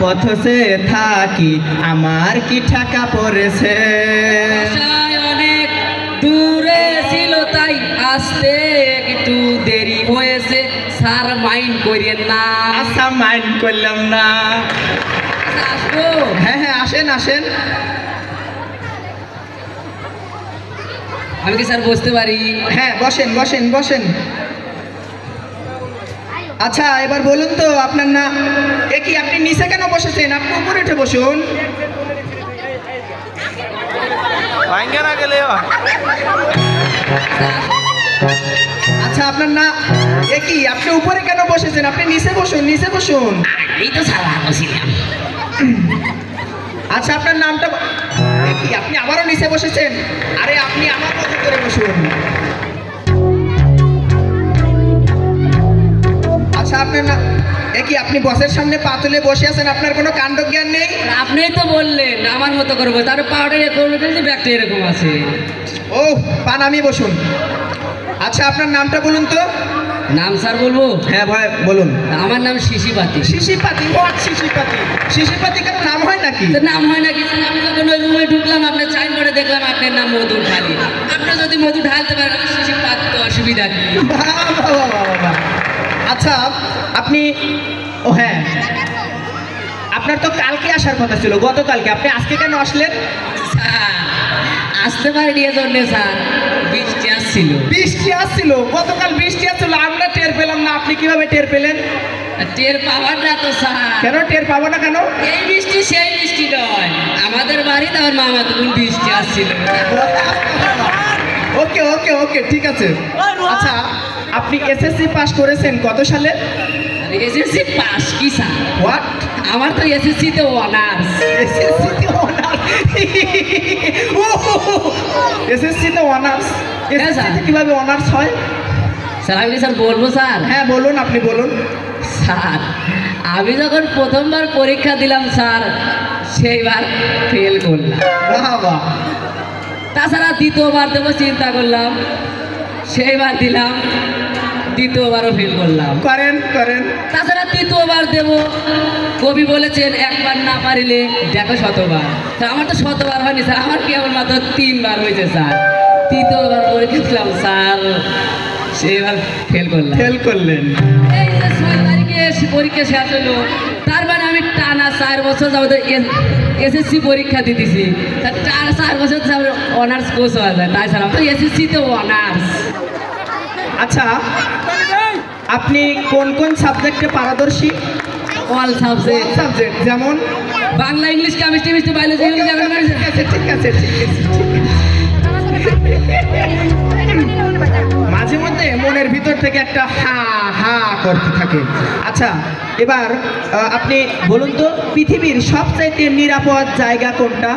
পথে থাকি আমার কি ঠাকা পড়েছে, অনেক দূরে ছিল তাই আসতে একটু দেরি হয়েছে, স্যার মাইন্ড করিয়েন না। আচ্ছা মাইন্ড করলাম না। আসবো? হ্যাঁ হ্যাঁ আসেন আসেন। আমি কি স্যার বসতে পারি? হ্যাঁ বসেন বসেন বসেন। আচ্ছা এবার বলুন তো আপনার না কি আপনি নিচে কেন বসেছেন? আপনি উপরে উঠে বসুন। আচ্ছা আপনার না কি আপনি উপরে কেন বসেছেন? আপনি নিচে বসুন নিচে বসুন। এই তো স্যার বসিলাম। আচ্ছা আপনার নামটা কি? আপনি আবারও নিচে বসেছেন? আরে আপনি আমার মতো করে বসুন। আচ্ছা আপনার না কি আপনি বসের সামনে পা তুলে বসে আছেন, আপনার কোনো কাণ্ডজ্ঞান নেই? আপনিই তো বললেন আমার মতো করবো, তার পাউডার এরকম ব্যাগটা এরকম আছে। ও পা নামিয়ে বসুন। আচ্ছা আপনার নামটা বলুন তো। নাম স্যার বলবো? হ্যাঁ ভাই বলুন। আমার নাম শিশিপাতি। শিশিপাতি? হোয়াট শিশিপাতি? শিশিপাতি কেন নাম হয় নাকি? তো নাম হয় নাকি? আমি যখন ওই রুমে ঢুকলাম আপনার চাইন করে দেখলাম আপনার নাম মধু ঢালি। আপনি যদি মধু ঢালতে পারেন আমি শিশিপাত, তো অসুবিধা কি? আচ্ছা আপনি ও হ্যাঁ আপনার তো কালকে আসার কথা ছিল, গতকালকে। আপনি আজকে কেন আসলেন? স্যার আসতে পারিনি এজন্য স্যার, বৃষ্টি আসছিল। বৃষ্টি আসছিল? গতকাল বৃষ্টি আসছিল, আমরা টের পেলাম না, আপনি কিভাবে টের পেলেন? টের পাওয়ার না তো স্যার। কেন টের পাবো না কেন? এই বৃষ্টি সেই বৃষ্টি নয়, আমাদের বাড়িতে আমার মামা তখন বৃষ্টি আসছিল। ওকে ওকে ওকে ঠিক আছে। আচ্ছা আপনি এসএসসি পাস করেছেন কত সালে? এসএসসি পাস কি স্যার? হোয়াট? আমার তো এসএসসি তে অনার্স। এসএসসি তে অনার্স? এসএসসি তে অনার্স? এসএসসি তে কিভাবে অনার্স হয়? স্যার আমি স্যার বলবো স্যার? হ্যাঁ বলুন, আপনি বলুন। স্যার আমি যখন প্রথমবার পরীক্ষা দিলাম স্যার, সেইবার ফেল করলাম। বাবা। তাছাড়া দ্বিতীয়বার দেবো চিন্তা করলাম, সেইবার দিলাম, দ্বিতীয়বারও ফেল করলাম। করেন করেন। তাছাড়া তৃতীয়বার দেব, কবি বলেছেন একবার না পারিলে দেখো শতবার। তা আমার তো শতবার হয়নি স্যার, আমার কেবল মাত্র 3বার হয়েছে স্যার। তৃতীয়বার পরীক্ষা দিলাম স্যার, সেইবার ফেল করলাম। ফেল করলেন? এই যে 6 তারিখে পরীক্ষা শেষ হলো, তার মানে আমি টানা 4 বছর যাবত এসএসসি পরীক্ষা দিতেছি। তার 4 বছর অনার্স কোর্স হওয়া যায়, তাই স্যার আমি তো এসএসসিতে অনার্স। আচ্ছা আপনি কোন কোন সাবজেক্টে পারদর্শী? All subject. সাবজেক্ট যেমন? Bangla, English, chemistry, mystery, biology. ঠিক আছে ঠিক আছে ঠিক আছে। মাঝে মধ্যে মনের ভিতর থেকে একটা হা হা করতে থাকে। আচ্ছা এবার আপনি বলুন তো পৃথিবীর সবচাইতে নিরাপদ জায়গা কোনটা?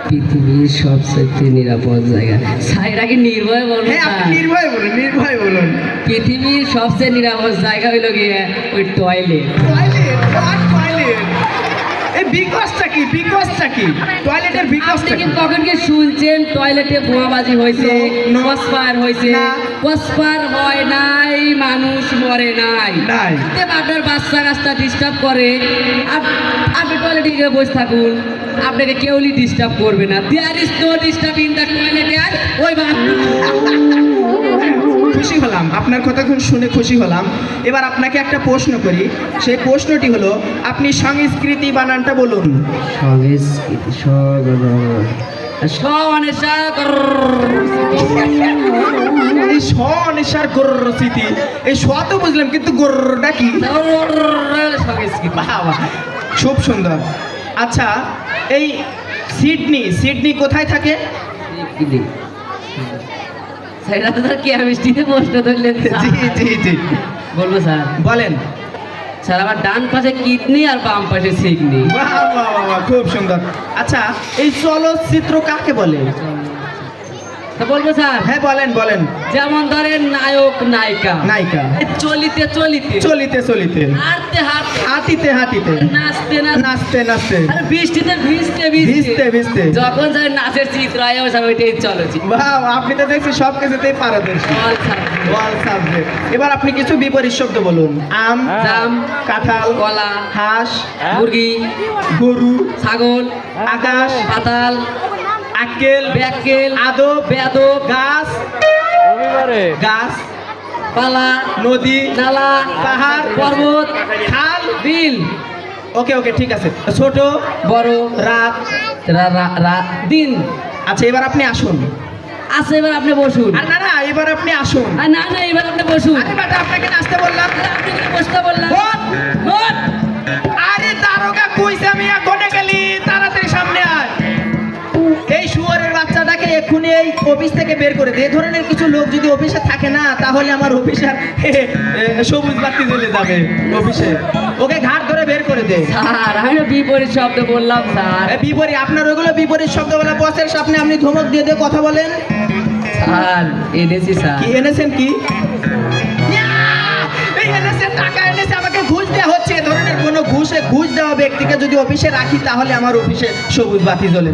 পৃথিবীর সবচেয়ে নিরাপদ জায়গা স্যার আগে নির্ভয় বলুন। হ্যাঁ আপনি নির্ভয় বলুন, নির্ভয় বলুন। পৃথিবীর সবচেয়ে নিরাপদ জায়গা হইল গিয়ে ওই টয়লেট। টয়লেট? What toilet? এই বিকজটা কি? বিকজটা কি? টয়লেটের বিকজটা কি? কখন কি শুনছেন টয়লেটে বোমাবাজি হয়েছে, No. ক্রসফায়ার হয়েছে? না। ক্রসফায়ার হয় নাই, মানুষ মরে নাই। নাই। আপনার বাচ্চা কাচ্চা ডিস্টার্ব করে, আপনি টয়লেটে গিয়ে বসে থাকুন, আপনাকে কেউই ডিস্টার্ব করবে না। There is no disturb in the toilet. ওই খুশি হলাম, আপনার কথা শুনে খুশি হলাম। এবার আপনাকে একটা প্রশ্ন করি, সেই প্রশ্নটি হলো আপনি সংস্কৃতি বানানটা বলুন। সংস্কৃতি এই স্বনিসার গর্রস্মৃতি, এই স্ব তো বুঝলাম কিন্তু গর্রটা কি? বাহ বাহ, খুব সুন্দর। আচ্ছা এই সিডনি, সিডনি কোথায় থাকে? কেমিস্ট্রিতে প্রশ্ন ধরলেন। জি জি জি বলবো স্যার? বলেন। স্যার আমার ডান পাশে কিডনি আর বাম পাশে সিডনি। বাহ বাহ বাহ, খুব সুন্দর। আচ্ছা এই চলচ্চিত্র কাকে বলে? তা বলবো স্যার? হ্যাঁ বলেন বলেন। যেমন ধরেন নায়ক নায়িকা। নায়িকা। চলিতে চলিতে, চলিতে চলিতে, হাঁটতে হাঁটতে, হাঁটিতে হাঁটিতে নাচতে না নাচতে নাচতে আরে বৃষ্টিতে ভিজতে ভিজতে ভিজতে যখন যাই নাচের চিত্র আয় ওইটাই চলেছি বাহ, আপনি তো দেখছি সব কিছুতেই পারদর্শী। All subject. এবার আপনি কিছু বিপরীত শব্দ বলুন। আম, জাম, কাঁঠাল, কলা, হাঁস, মুরগি, গরু, ছাগল, আকাশ, পাতাল, আক্কেল, ব্যাকেল, আদব, বেয়াদব, গাছ, গাছ, পালা, নদী, নালা, পাহাড়, পর্বত, খাল, বিল, ওকে ওকে ঠিক আছে। ছোট, বড়, রাত। দিন। আচ্ছা এবার আপনি আসুন। আচ্ছা এবার আপনি বসুন। আর না না, এবার আপনি আসুন। আর না না এবার আপনি বসুন। আরে বেটা, আপনাকে নাচতে বললাম। আপনি কি বসতে বললাম? বল। বল। আরে দারোগা কইছে আমি এখনে গেলি, তাড়াতাড়ি সামনে আয়। এই শুয়োরের বাচ্চাটাকে এক্ষুনি এই অফিস থেকে বের করে দে। এ ধরনের কিছু লোক যদি অফিসে থাকে না, তাহলে আমার অফিসার সবুজ বাতি জ্বলে যাবে অফিসে। ওকে ঘাট ধরে বের করে দে। স্যার আমি বিপরীত শব্দ বললাম স্যার। বিপরীত, আপনার ওইগুলো বিপরীত শব্দ বলা। বসের সামনে আপনি ধমক দিয়ে দিয়ে কথা বলেন। স্যার এনেছি স্যার। কি এনেছেন? কি এই এনেছেন? টাকা এনেছে, আমাকে ঘুষ দেওয়া হচ্ছে। এ ধরনের কোনো ঘুষ দেওয়া ব্যক্তিকে যদি অফিসে রাখি, তাহলে আমার অফিসে সবুজ বাতি জ্বলে।